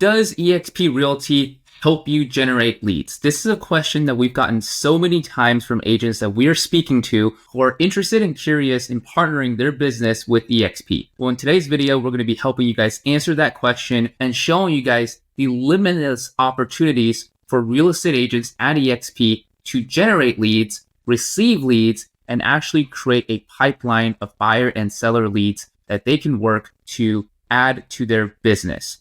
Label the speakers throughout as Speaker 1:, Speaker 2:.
Speaker 1: Does EXP Realty help you generate leads? This is a question that we've gotten so many times from agents that we're speaking to who are interested and curious in partnering their business with EXP. Well, in today's video, we're going to be helping you guys answer that question and showing you guys the limitless opportunities for real estate agents at EXP to generate leads, receive leads, and actually create a pipeline of buyer and seller leads that they can work to add to their business.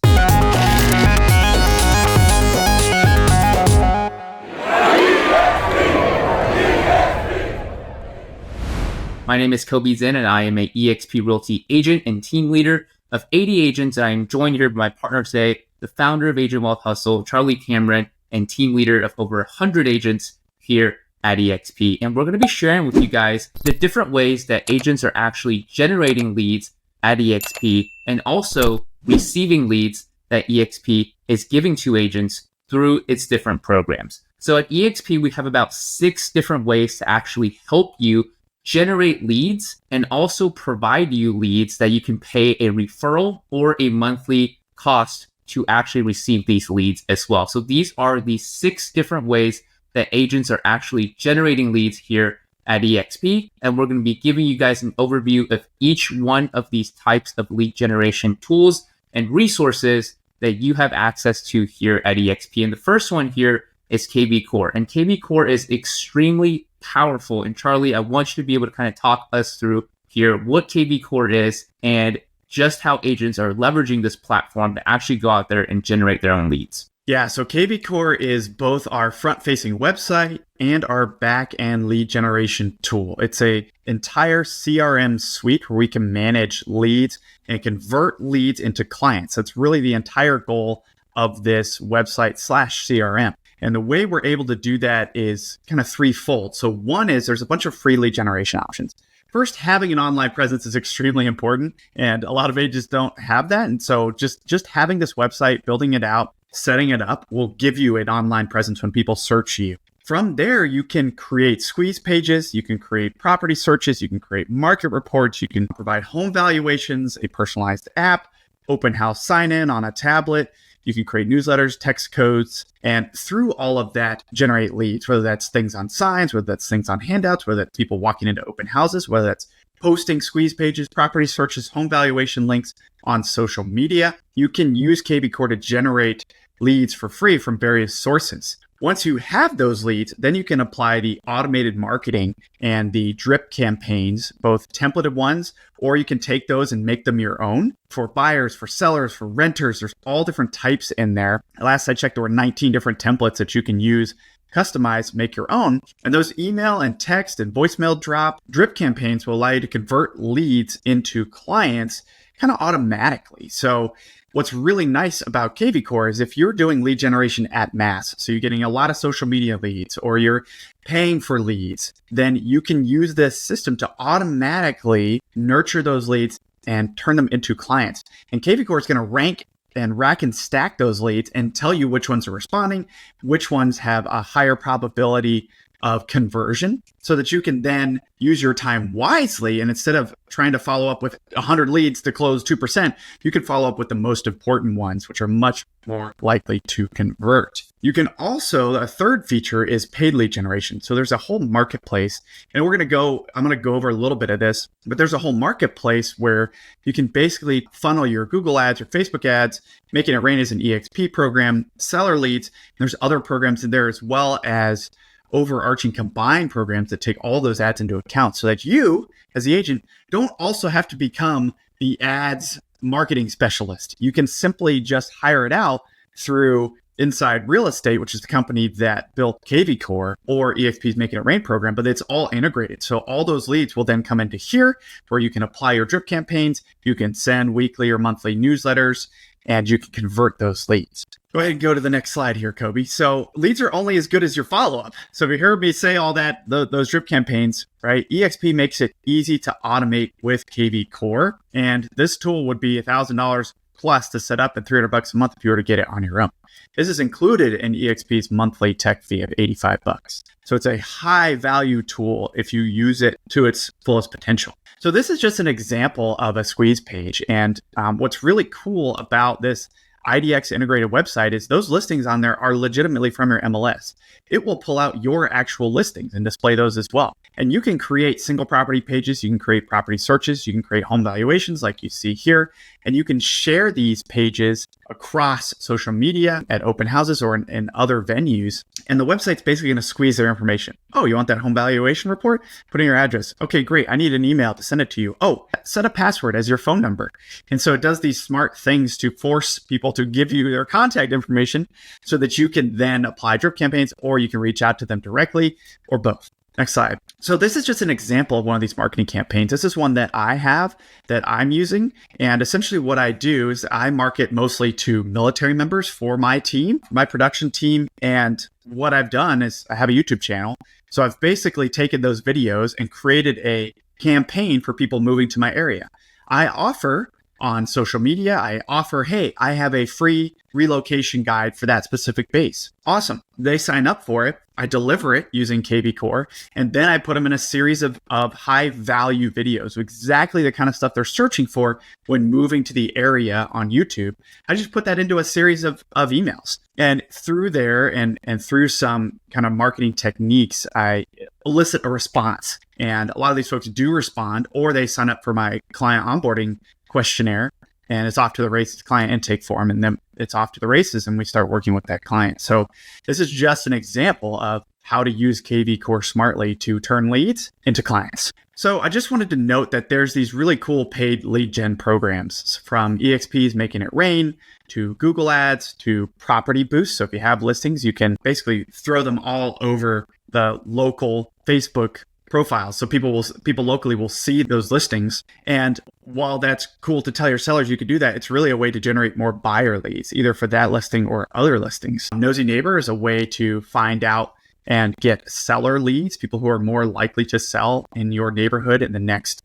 Speaker 1: My name is KB and I am a EXP Realty agent and team leader of 80 agents. I am joined here by my partner today, the founder of Agent Wealth Hustle, Charlie Cameron, and team leader of over 100 agents here at EXP. And we're going to be sharing with you guys the different ways that agents are actually generating leads at EXP and also receiving leads that EXP is giving to agents through its different programs. So at EXP, we have about 6 different ways to actually help you generate leads and also provide you leads that you can pay a referral or a monthly cost to actually receive these leads as well. So these are the 6 different ways that agents are actually generating leads here at EXP. And we're going to be giving you guys an overview of each one of these types of lead generation tools and resources that you have access to here at EXP. And the first one here is KVCore. And KVCore is extremely powerful. And Charlie, I want you to be able to kind of talk us through here what KVCore is and just how agents are leveraging this platform to actually go out there and generate their own leads.
Speaker 2: Yeah, so KVCore is both our front-facing website and our back-end lead generation tool. It's an entire CRM suite where we can manage leads and convert leads into clients. That's really the entire goal of this website/CRM. And the way we're able to do that is kind of threefold. So one is there's a bunch of free lead generation options. First, having an online presence is extremely important, and a lot of agents don't have that. And so just having this website, building it out, setting it up will give you an online presence when people search you. From there, you can create squeeze pages, you can create property searches, you can create market reports, you can provide home valuations, a personalized app, open house sign-in on a tablet. You can create newsletters, text codes, and through all of that, generate leads, whether that's things on signs, whether that's things on handouts, whether that's people walking into open houses, whether that's posting squeeze pages, property searches, home valuation links on social media. You can use KVCore to generate leads for free from various sources. Once you have those leads, then you can apply the automated marketing and the drip campaigns, both templated ones, or you can take those and make them your own for buyers, for sellers, for renters. There's all different types in there. Last I checked, there were 19 different templates that you can use, customize, make your own. And those email and text and voicemail drip campaigns will allow you to convert leads into clients kind of automatically. So what's really nice about KVCore is if you're doing lead generation at mass, so you're getting a lot of social media leads or you're paying for leads, then you can use this system to automatically nurture those leads and turn them into clients. And KVCore is going to rank and rack and stack those leads and tell you which ones are responding, which ones have a higher probability of conversion, so that you can then use your time wisely. And instead of trying to follow up with 100 leads to close 2%, you can follow up with the most important ones, which are much more likely to convert. You can also, a third feature is paid lead generation. So there's a whole marketplace, and I'm going to go over a little bit of this, but there's a whole marketplace where you can basically funnel your Google ads or Facebook ads, Making It Rain is an EXP program, seller leads. There's other programs in there as well as overarching combined programs that take all those ads into account so that you, as the agent, don't also have to become the ads marketing specialist. You can simply just hire it out through Inside Real Estate, which is the company that built KVCore, or EXP's Making It Rain program, but it's all integrated. So all those leads will then come into here where you can apply your drip campaigns, you can send weekly or monthly newsletters, and you can convert those leads. Go ahead and go to the next slide here, Kobe. So leads are only as good as your follow-up. So if you heard me say all that, those drip campaigns, right? EXP makes it easy to automate with KVCore. And this tool would be $1,000 plus to set up and $300 a month if you were to get it on your own. This is included in EXP's monthly tech fee of $85. So it's a high value tool if you use it to its fullest potential. So this is just an example of a squeeze page. And what's really cool about this IDX integrated website is those listings on there are legitimately from your MLS. It will pull out your actual listings and display those as well. And you can create single property pages, you can create property searches, you can create home valuations like you see here, and you can share these pages across social media, at open houses, or in other venues. And the website's basically going to squeeze their information. Oh, you want that home valuation report? Put in your address. Okay, great. I need an email to send it to you. Oh, set a password as your phone number. And so it does these smart things to force people to give you their contact information so that you can then apply drip campaigns, or you can reach out to them directly, or both. Next slide. So this is just an example of one of these marketing campaigns. This is one that I have that I'm using. And essentially what I do is I market mostly to military members for my team, my production team. And what I've done is I have a YouTube channel. So I've basically taken those videos and created a campaign for people moving to my area. I offer on social media, hey, I have a free relocation guide for that specific base. Awesome. They sign up for it. I deliver it using KVCore, and then I put them in a series of high value videos, exactly the kind of stuff they're searching for when moving to the area on YouTube. I just put that into a series of emails. And through there and through some kind of marketing techniques, I elicit a response. And a lot of these folks do respond, or they sign up for my client onboarding questionnaire, and it's off to the races, client intake form, and then it's off to the races, and we start working with that client. So this is just an example of how to use KVCore smartly to turn leads into clients. So I just wanted to note that there's these really cool paid lead gen programs, from EXP's Making It Rain to Google Ads to Property Boost. So if you have listings, you can basically throw them all over the local Facebook profiles. So people locally will see those listings. And while that's cool to tell your sellers you could do that, it's really a way to generate more buyer leads, either for that listing or other listings. Nosy Neighbor is a way to find out and get seller leads, people who are more likely to sell in your neighborhood in the next,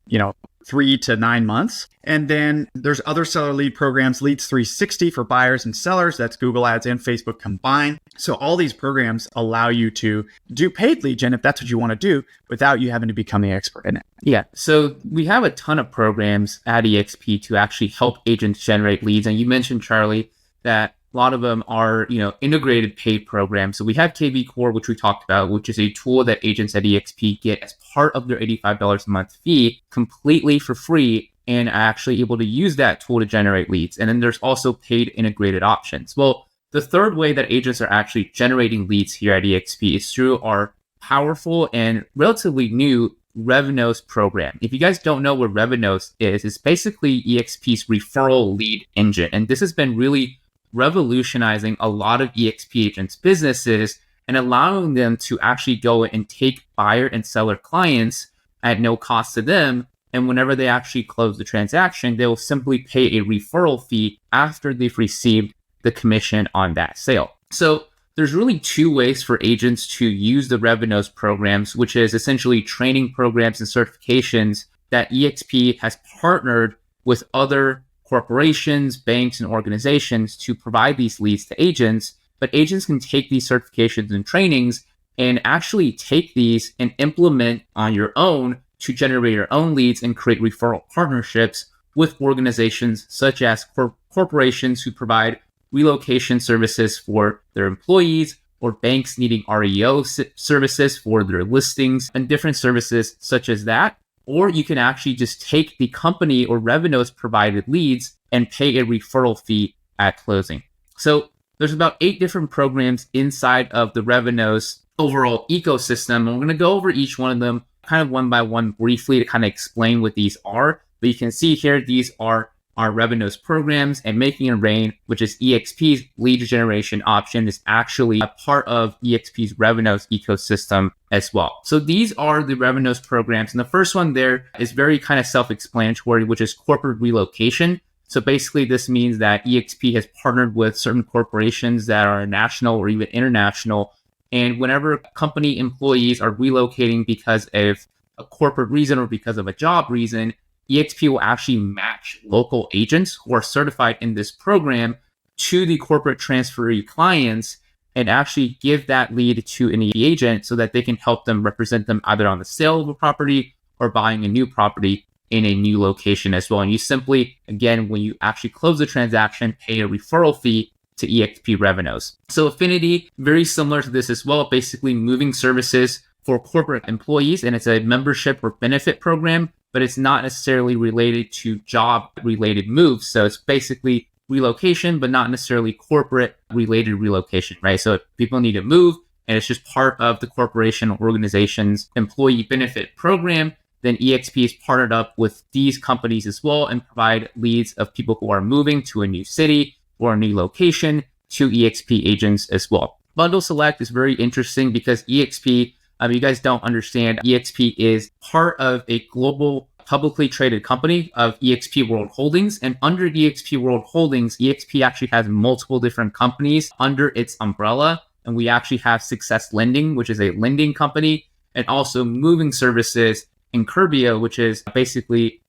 Speaker 2: 3 to 9 months. And then there's other seller lead programs, Leads 360 for buyers and sellers. That's Google Ads and Facebook combined. So all these programs allow you to do paid lead gen if that's what you want to do, without you having to become the expert in it.
Speaker 1: Yeah. So we have a ton of programs at EXP to actually help agents generate leads. And you mentioned, Charlie, that a lot of them are, integrated paid programs. So we have KVCore, which we talked about, which is a tool that agents at EXP get as part of their $85 a month fee, completely for free, and are actually able to use that tool to generate leads. And then there's also paid integrated options. Well, the third way that agents are actually generating leads here at EXP is through our powerful and relatively new Revenos program. If you guys don't know what Revenos is, it's basically EXP's referral lead engine. And this has been really revolutionizing a lot of EXP agents' businesses and allowing them to actually go and take buyer and seller clients at no cost to them. And whenever they actually close the transaction, they will simply pay a referral fee after they've received the commission on that sale. So there's really two ways for agents to use the Revenos programs, which is essentially training programs and certifications that EXP has partnered with other corporations, banks, and organizations to provide these leads to agents. But agents can take these certifications and trainings and actually take these and implement on your own to generate your own leads and create referral partnerships with organizations such as corporations who provide relocation services for their employees, or banks needing REO services for their listings, and different services such as that. Or you can actually just take the company or Revenos provided leads and pay a referral fee at closing. So there's about 8 different programs inside of the Revenos overall ecosystem. And we're going to go over each one of them kind of one by one briefly to kind of explain what these are. But you can see here, these are our Revenos programs, and Making It Rain, which is EXP's lead generation option, is actually a part of EXP's Revenos ecosystem as well. So these are the Revenos programs. And the first one there is very kind of self-explanatory, which is corporate relocation. So basically this means that EXP has partnered with certain corporations that are national or even international. And whenever company employees are relocating because of a corporate reason or because of a job reason, EXP will actually match local agents who are certified in this program to the corporate transferee clients and actually give that lead to an agent so that they can help them represent them either on the sale of a property or buying a new property in a new location as well. And you simply, again, when you actually close the transaction, pay a referral fee to EXP Revenos. So Affinity, very similar to this as well, basically moving services for corporate employees, and it's a membership or benefit program, but it's not necessarily related to job related moves. So it's basically relocation, but not necessarily corporate related relocation, right? So if people need to move and it's just part of the corporation or organization's employee benefit program, then EXP is partnered up with these companies as well and provide leads of people who are moving to a new city or a new location to EXP agents as well. Bundle Select is very interesting because EXP, you guys don't understand, EXP is part of a global publicly traded company of EXP World Holdings. And under EXP World Holdings, EXP actually has multiple different companies under its umbrella. And we actually have Success Lending, which is a lending company, and also Moving Services and Curbio, which is basically,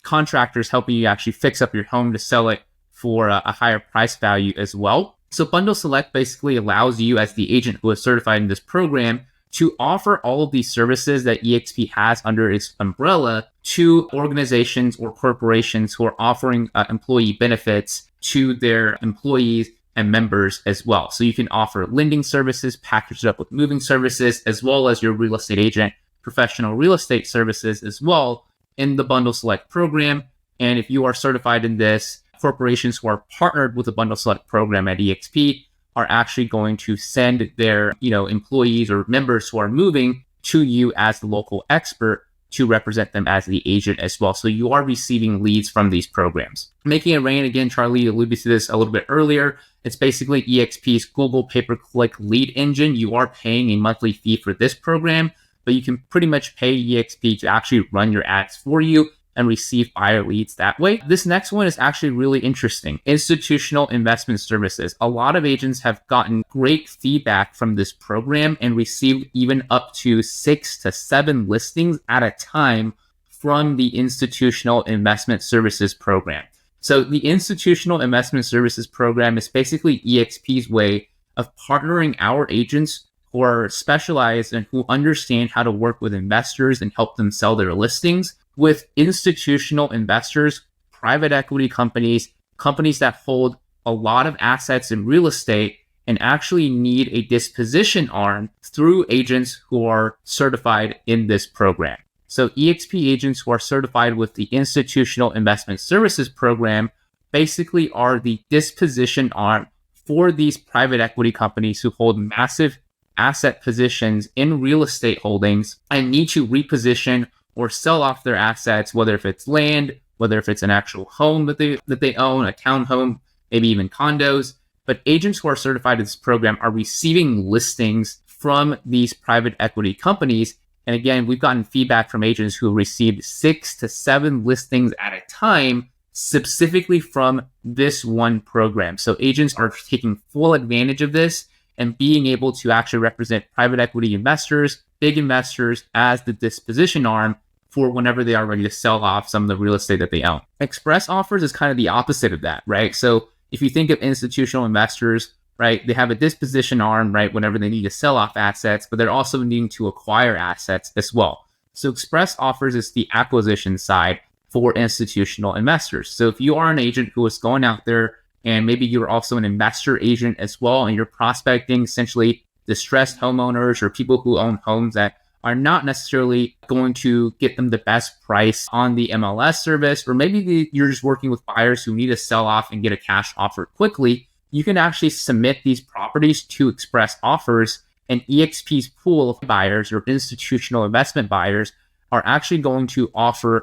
Speaker 1: contractors helping you actually fix up your home to sell it for a higher price value as well. So Bundle Select basically allows you as the agent who is certified in this program to offer all of these services that EXP has under its umbrella to organizations or corporations who are offering employee benefits to their employees and members as well. So you can offer lending services packaged up with moving services, as well as your real estate agent, professional real estate services as well in the Bundle Select program. And if you are certified in this, corporations who are partnered with the Bundle Select program at EXP are actually going to send their, employees or members who are moving to you as the local expert to represent them as the agent as well. So you are receiving leads from these programs. Making It Rain, again, Charlie alluded to this a little bit earlier. It's basically EXP's Google pay-per-click lead engine. You are paying a monthly fee for this program, but you can pretty much pay EXP to actually run your ads for you and receive buyer leads that way. This next one is actually really interesting. Institutional investment services. A lot of agents have gotten great feedback from this program and received even up to 6 to 7 listings at a time from the institutional investment services program. So the institutional investment services program is basically EXP's way of partnering our agents who are specialized and who understand how to work with investors and help them sell their listings with institutional investors, private equity companies, companies that hold a lot of assets in real estate and actually need a disposition arm through agents who are certified in this program. So EXP agents who are certified with the Institutional Investment Services program basically are the disposition arm for these private equity companies who hold massive asset positions in real estate holdings and need to reposition or sell off their assets, whether if it's land, whether if it's an actual home that they own, a townhome, maybe even condos. But agents who are certified in this program are receiving listings from these private equity companies. And again, we've gotten feedback from agents who received 6 to 7 listings at a time, specifically from this one program. So agents are taking full advantage of this and being able to actually represent private equity investors, big investors as the disposition arm for whenever they are ready to sell off some of the real estate that they own. Express offers is kind of the opposite of that, right? So if you think of institutional investors, right, they have a disposition arm, right, whenever they need to sell off assets, but they're also needing to acquire assets as well. So Express offers is the acquisition side for institutional investors. So if you are an agent who is going out there and maybe you're also an investor agent as well, and you're prospecting essentially distressed homeowners or people who own homes that are not necessarily going to get them the best price on the MLS service, or maybe you're just working with buyers who need to sell off and get a cash offer quickly, you can actually submit these properties to Express Offers, and EXP's pool of buyers or institutional investment buyers are actually going to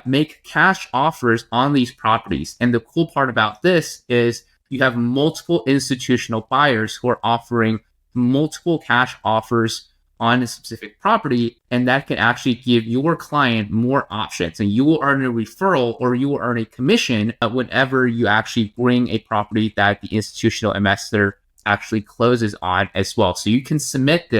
Speaker 1: make cash offers on these properties. And the cool part about this is you have multiple institutional buyers who are offering multiple cash offers on a specific property, and that can actually give your client more options, and you will earn a referral or you will earn a commission whenever you actually bring a property that the institutional investor actually closes on as well. So you can submit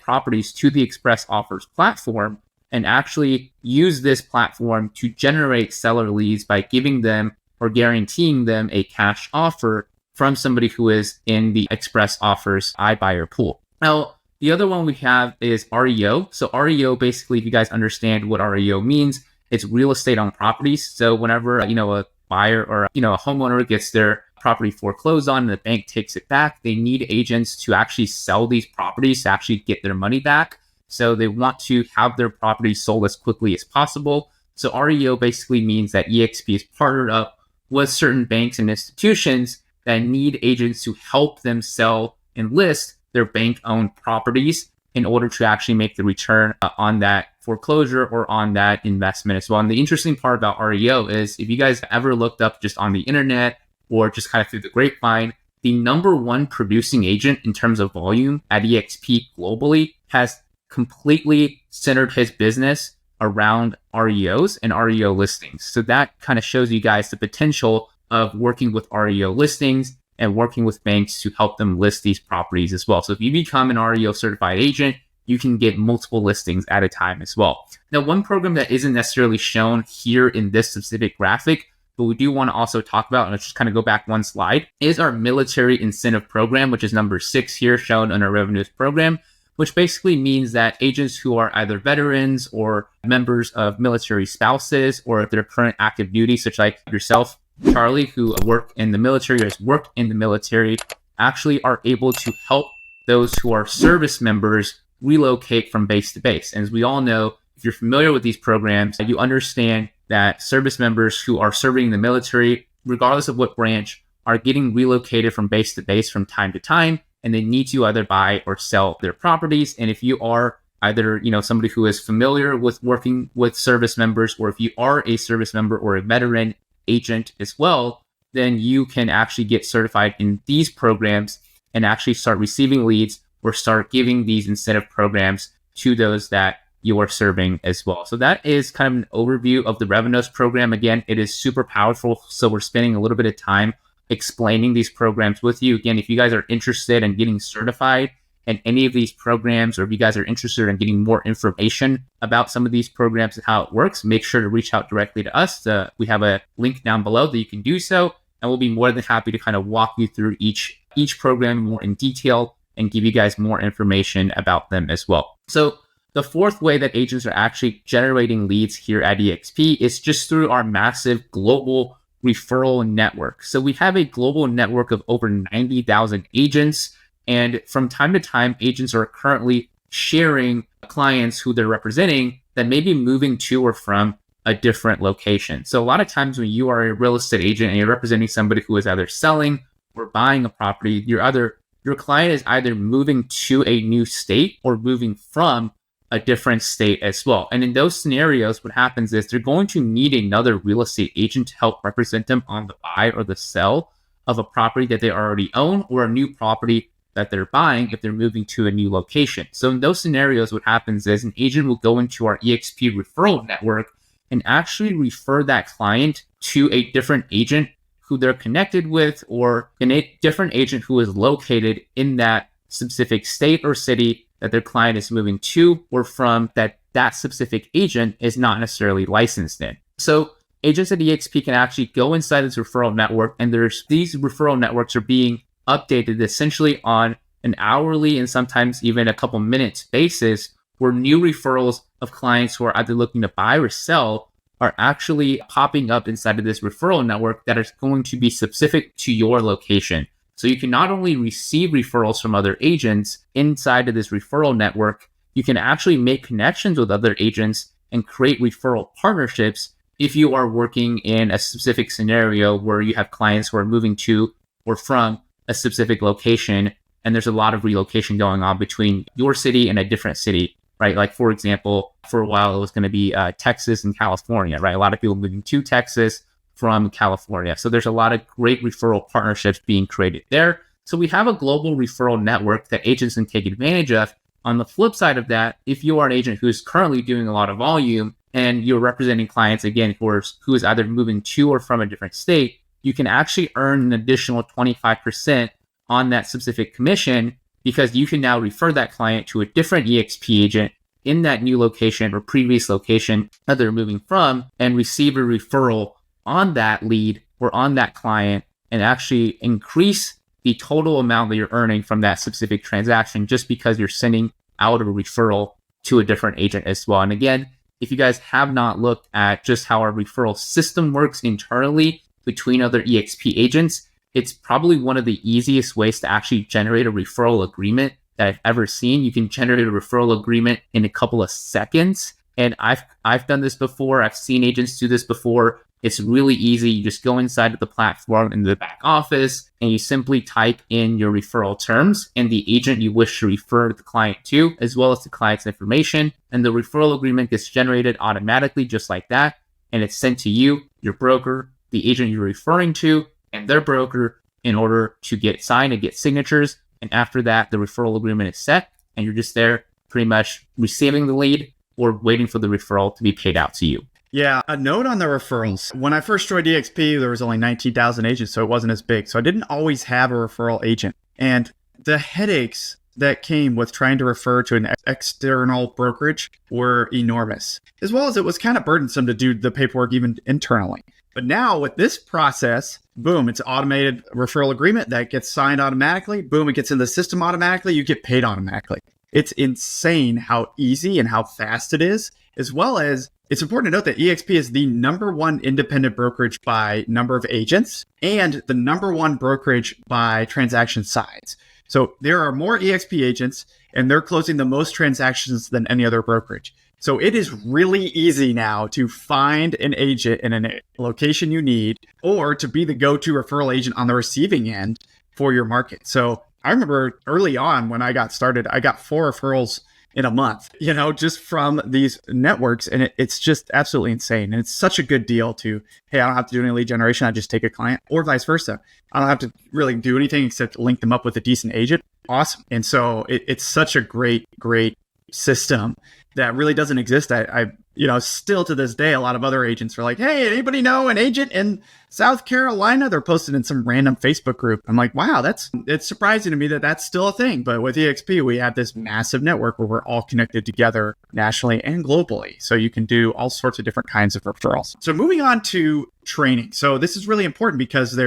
Speaker 1: properties to the Express Offers platform and actually use this platform to generate seller leads by giving them or guaranteeing them a cash offer from somebody who is in the Express Offers iBuyer pool. Now, the other one we have is REO. So REO, basically, if you guys understand what REO means, it's real estate on properties. So whenever, a buyer or, a homeowner gets their property foreclosed on and the bank takes it back, they need agents to actually sell these properties to actually get their money back. So they want to have their properties sold as quickly as possible. So REO basically means that EXP is partnered up with certain banks and institutions that need agents to help them sell and list their bank-owned properties in order to actually make the return on that foreclosure or on that investment as well. And the interesting part about REO is if you guys ever looked up just on the internet or just kind of through the grapevine, the number one producing agent in terms of volume at EXP globally has completely centered his business around REOs and REO listings. So that kind of shows you guys the potential of working with REO listings and working with banks to help them list these properties as well. So if you become an REO certified agent, you can get multiple listings at a time as well. Now, one program that isn't necessarily shown here in this specific graphic, but we do want to also talk about, and let's just kind of go back one slide, is our military incentive program, which is number 6 here shown on our Revenos program, which basically means that agents who are either veterans or members of military spouses, or if they're current active duty, such like yourself, Charlie, who work in the military or has worked in the military, actually are able to help those who are service members relocate from base to base. And as we all know, if you're familiar with these programs, you understand that service members who are serving in the military, regardless of what branch, are getting relocated from base to base from time to time, and they need to either buy or sell their properties. And if you are either, somebody who is familiar with working with service members, or if you are a service member or a veteran agent as well, then you can actually get certified in these programs and actually start receiving leads or start giving these incentive programs to those that you are serving as well. So that is kind of an overview of the Revenos program. Again, it is super powerful. So we're spending a little bit of time explaining these programs with you. Again, if you guys are interested in getting certified in any of these programs, or if you guys are interested in getting more information about some of these programs and how it works, make sure to reach out directly to us. We have a link down below that you can do so, and we'll be more than happy to kind of walk you through each program more in detail and give you guys more information about them as well. So the fourth way that agents are actually generating leads here at EXP is just through our massive global referral network. So we have a global network of over 90,000 agents. And from time to time, agents are currently sharing clients who they're representing that may be moving to or from a different location. So a lot of times when you are a real estate agent and you're representing somebody who is either selling or buying a property, your client is either moving to a new state or moving from a different state as well. And in those scenarios, what happens is they're going to need another real estate agent to help represent them on the buy or the sell of a property that they already own, or a new property that they're buying if they're moving to a new location. So in those scenarios, what happens is an agent will go into our EXP referral network and actually refer that client to a different agent who they're connected with, or a different agent who is located in that specific state or city that their client is moving to or from, that specific agent is not necessarily licensed in. So agents at EXP can actually go inside this referral network, and these referral networks are being updated essentially on an hourly and sometimes even a couple minutes basis, where new referrals of clients who are either looking to buy or sell are actually popping up inside of this referral network that is going to be specific to your location. So you can not only receive referrals from other agents inside of this referral network, you can actually make connections with other agents and create referral partnerships if you are working in a specific scenario where you have clients who are moving to or from a specific location, and there's a lot of relocation going on between your city and a different city, right? Like, for example, for a while it was going to be Texas and California, right? A lot of people moving to Texas from California. So there's a lot of great referral partnerships being created there. So we have a global referral network that agents can take advantage of. On the flip side of that, if you are an agent who is currently doing a lot of volume and you're representing clients, again, who is either moving to or from a different state, you can actually earn an additional 25% on that specific commission, because you can now refer that client to a different EXP agent in that new location or previous location that they're moving from, and receive a referral on that lead or on that client, and actually increase the total amount that you're earning from that specific transaction just because you're sending out a referral to a different agent as well. And again, if you guys have not looked at just how our referral system works internally between other EXP agents, it's probably one of the easiest ways to actually generate a referral agreement that I've ever seen. You can generate a referral agreement in a couple of seconds. And I've done this before. I've seen agents do this before. It's really easy. You just go inside of the platform in the back office and you simply type in your referral terms and the agent you wish to refer the client to, as well as the client's information. And the referral agreement gets generated automatically just like that. And it's sent to you, your broker, the agent you're referring to, and their broker in order to get signed and get signatures. And after that, the referral agreement is set and you're just there pretty much receiving the lead or waiting for the referral to be paid out to you.
Speaker 2: Yeah, a note on the referrals. When I first joined EXP, there was only 19,000 agents, so it wasn't as big. So I didn't always have a referral agent. And the headaches that came with trying to refer to an external brokerage were enormous, as well as it was kind of burdensome to do the paperwork even internally. But now with this process, boom, it's automated referral agreement that gets signed automatically. Boom, it gets in the system automatically. You get paid automatically. It's insane how easy and how fast it is, as well as it's important to note that EXP is the #1 independent brokerage by number of agents and the #1 brokerage by transaction size. So there are more EXP agents and they're closing the most transactions than any other brokerage. So it is really easy now to find an agent in a location you need or to be the go-to referral agent on the receiving end for your market. So I remember early on when I got started, I got 4 referrals in a month, just from these networks. And it's just absolutely insane. And it's such a good deal to, hey, I don't have to do any lead generation. I just take a client, or vice versa. I don't have to really do anything except link them up with a decent agent. Awesome. And so it's such a great system that really doesn't exist. I still to this day, a lot of other agents are like, hey, anybody know an agent in South Carolina? They're posted in some random Facebook group. I'm like, wow, it's surprising to me that that's still a thing. But with EXP, we have this massive network where we're all connected together nationally and globally. So you can do all sorts of different kinds of referrals. So moving on to training. So this is really important because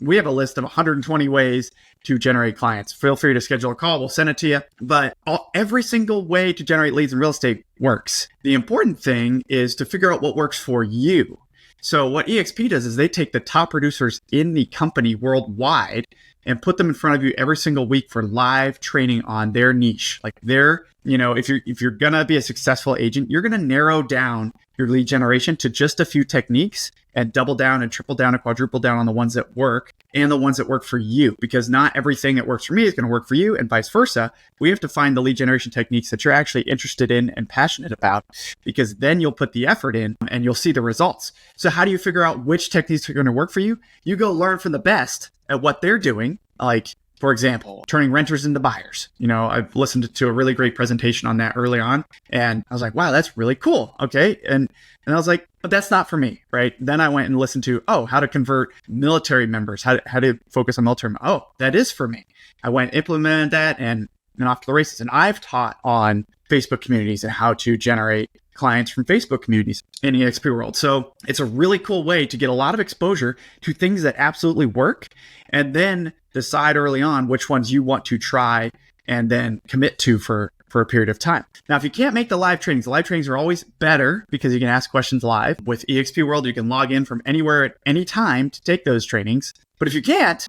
Speaker 2: we have a list of 120 ways to generate clients. Feel free to schedule a call. We'll send it to you. But every single way to generate leads in real estate works. The important thing is to figure out what works for you. So what EXP does is they take the top producers in the company worldwide and put them in front of you every single week for live training on their niche. Like if you're going to be a successful agent, you're going to narrow down your lead generation to just a few techniques and double down and triple down and quadruple down on the ones that work and the ones that work for you, because not everything that works for me is going to work for you, and vice versa. We have to find the lead generation techniques that you're actually interested in and passionate about, because then you'll put the effort in and you'll see the results. So how do you figure out which techniques are going to work for you? You go learn from the best at what they're doing. Like, for example, turning renters into buyers. I've listened to a really great presentation on that early on, and I was like, wow, that's really cool. Okay. And I was like, but that's not for me, right? Then I went and listened to, how to convert military members, how to focus on military. Oh, that is for me. I went and implemented that and off to the races. And I've taught on Facebook communities and how to generate clients from Facebook communities in EXP world. So it's a really cool way to get a lot of exposure to things that absolutely work, and then decide early on which ones you want to try and then commit to for a period of time. Now, if you can't make the live trainings are always better because you can ask questions live. With EXP World, you can log in from anywhere at any time to take those trainings. But if you can't,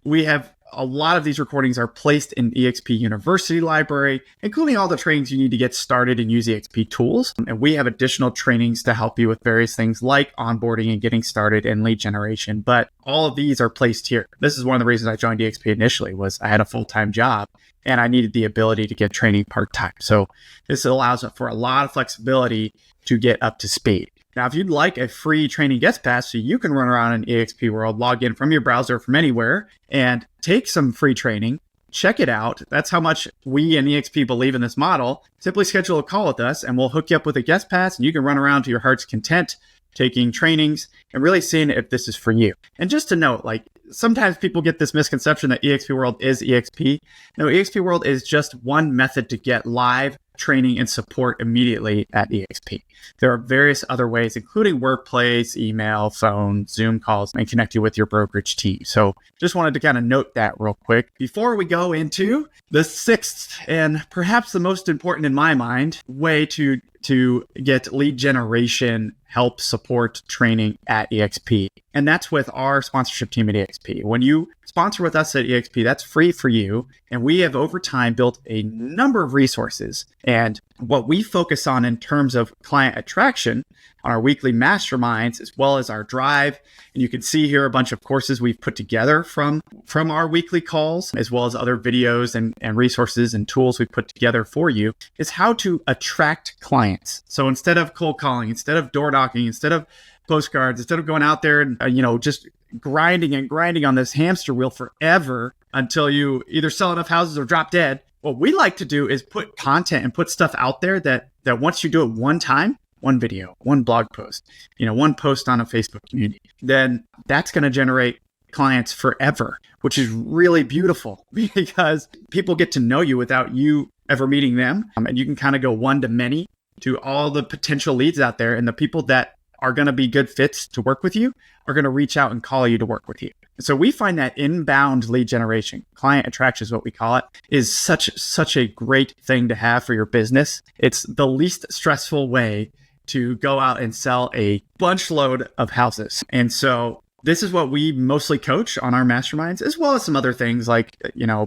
Speaker 2: we have a lot of these recordings are placed in EXP University Library, including all the trainings you need to get started and use EXP tools. And we have additional trainings to help you with various things like onboarding and getting started and lead generation. But all of these are placed here. This is one of the reasons I joined EXP initially, was I had a full-time job and I needed the ability to get training part-time. So this allows for a lot of flexibility to get up to speed. Now, if you'd like a free training guest pass so you can run around in EXP World, log in from your browser from anywhere and take some free training, check it out. That's how much we in EXP believe in this model. Simply schedule a call with us and we'll hook you up with a guest pass and you can run around to your heart's content, taking trainings and really seeing if this is for you. And just to note, sometimes people get this misconception that EXP World is EXP. No, EXP World is just one method to get live training and support immediately at EXP. There are various other ways, including workplace, email, phone, Zoom calls, and connect you with your brokerage team. So just wanted to kind of note that real quick before we go into the sixth and perhaps the most important in my mind way to get lead generation help, support, training at EXP. And that's with our sponsorship team at EXP. When you sponsor with us at EXP, that's free for you. And we have over time built a number of resources. And what we focus on in terms of client attraction on our weekly masterminds, as well as our drive. And you can see here a bunch of courses we've put together from our weekly calls, as well as other videos and resources and tools we've put together for you, is how to attract clients. So instead of cold calling, instead of door knocking, instead of postcards, instead of going out there and, just grinding on this hamster wheel forever until you either sell enough houses or drop dead, what we like to do is put content and put stuff out there that once you do it one time, one video, one blog post, one post on a Facebook community, then that's going to generate clients forever, which is really beautiful because people get to know you without you ever meeting them. And you can kind of go one to many to all the potential leads out there, and the people that are going to be good fits to work with you are going to reach out and call you to work with you. So we find that inbound lead generation, client attraction is what we call it, is such a great thing to have for your business. It's the least stressful way to go out and sell a bunch load of houses. And so this is what we mostly coach on our masterminds, as well as some other things like,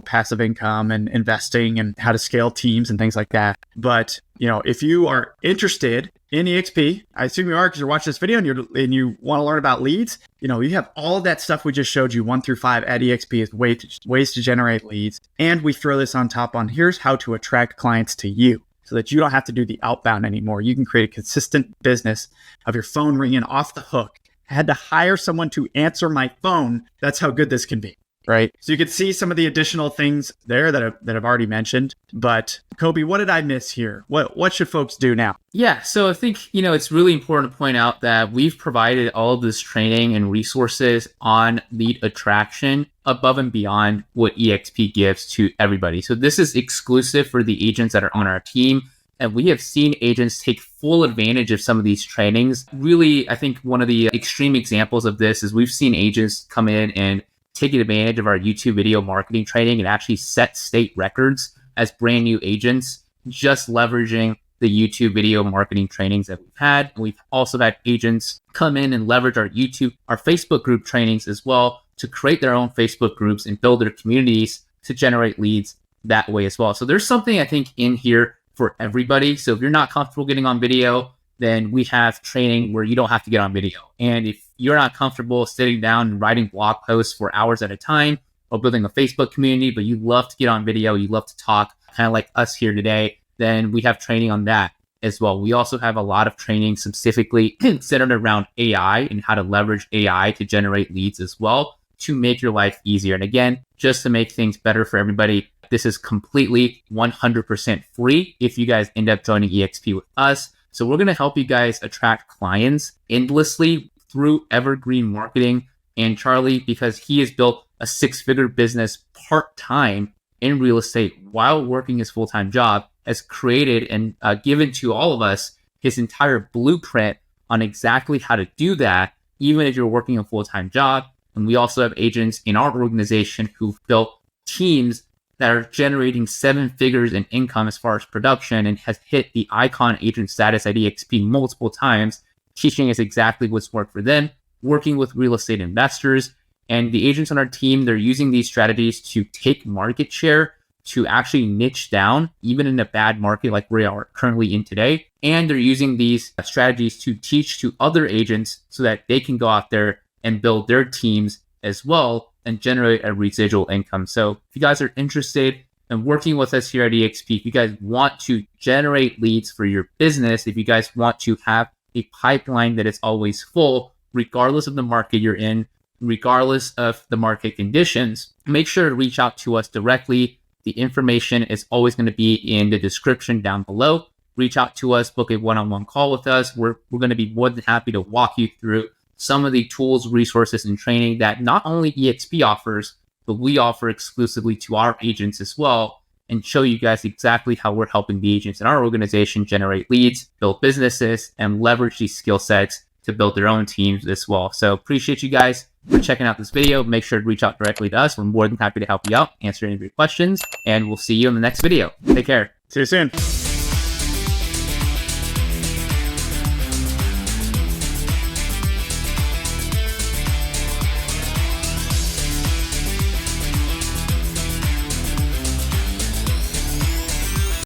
Speaker 2: passive income and investing and how to scale teams and things like that. But, if you are interested in EXP, I assume you are because you're watching this video and you want to learn about leads, you have all of that stuff we just showed you 1 through 5 at EXP is ways to generate leads. And we throw this on top on here's how to attract clients to you, so that you don't have to do the outbound anymore. You can create a consistent business of your phone ringing off the hook. I had to hire someone to answer my phone. That's how good this can be, right? So you can see some of the additional things there that I've already mentioned. But Kobe, what did I miss here? What should folks do now?
Speaker 1: Yeah, so I think, it's really important to point out that we've provided all of this training and resources on lead attraction above and beyond what EXP gives to everybody. So this is exclusive for the agents that are on our team. And we have seen agents take full advantage of some of these trainings. Really, I think one of the extreme examples of this is we've seen agents come in and take advantage of our YouTube video marketing training and actually set state records as brand new agents, just leveraging the YouTube video marketing trainings that we've had. We've also had agents come in and leverage our Facebook group trainings as well to create their own Facebook groups and build their communities to generate leads that way as well. So there's something I think in here for everybody. So if you're not comfortable getting on video, then we have training where you don't have to get on video. And if you're not comfortable sitting down and writing blog posts for hours at a time or building a Facebook community, but you love to get on video, you love to talk, kind of like us here today, then we have training on that as well. We also have a lot of training specifically centered around AI and how to leverage AI to generate leads as well to make your life easier. And again, just to make things better for everybody, this is completely 100% free if you guys end up joining EXP with us. So we're going to help you guys attract clients endlessly through evergreen marketing. And Charlie, because he has built a 6-figure business part-time in real estate while working his full-time job, has created and given to all of us his entire blueprint on exactly how to do that, even if you're working a full-time job. And we also have agents in our organization who've built teams that are generating 7 figures in income as far as production and has hit the icon agent status at EXP multiple times, teaching us exactly what's worked for them, working with real estate investors. And the agents on our team, they're using these strategies to take market share, to actually niche down, even in a bad market like we are currently in today. And they're using these strategies to teach to other agents so that they can go out there and build their teams as well and generate a residual income. So if you guys are interested in working with us here at EXP, if you guys want to generate leads for your business, if you guys want to have a pipeline that is always full, regardless of the market you're in, regardless of the market conditions, make sure to reach out to us directly. The information is always going to be in the description down below. Reach out to us, book a one-on-one call with us. We're going to be more than happy to walk you through some of the tools, resources, and training that not only EXP offers, but we offer exclusively to our agents as well and show you guys exactly how we're helping the agents in our organization generate leads, build businesses, and leverage these skill sets to build their own teams as well. So appreciate you guys for checking out this video. Make sure to reach out directly to us. We're more than happy to help you out, answer any of your questions, and we'll see you in the next video. Take care.
Speaker 2: See you soon.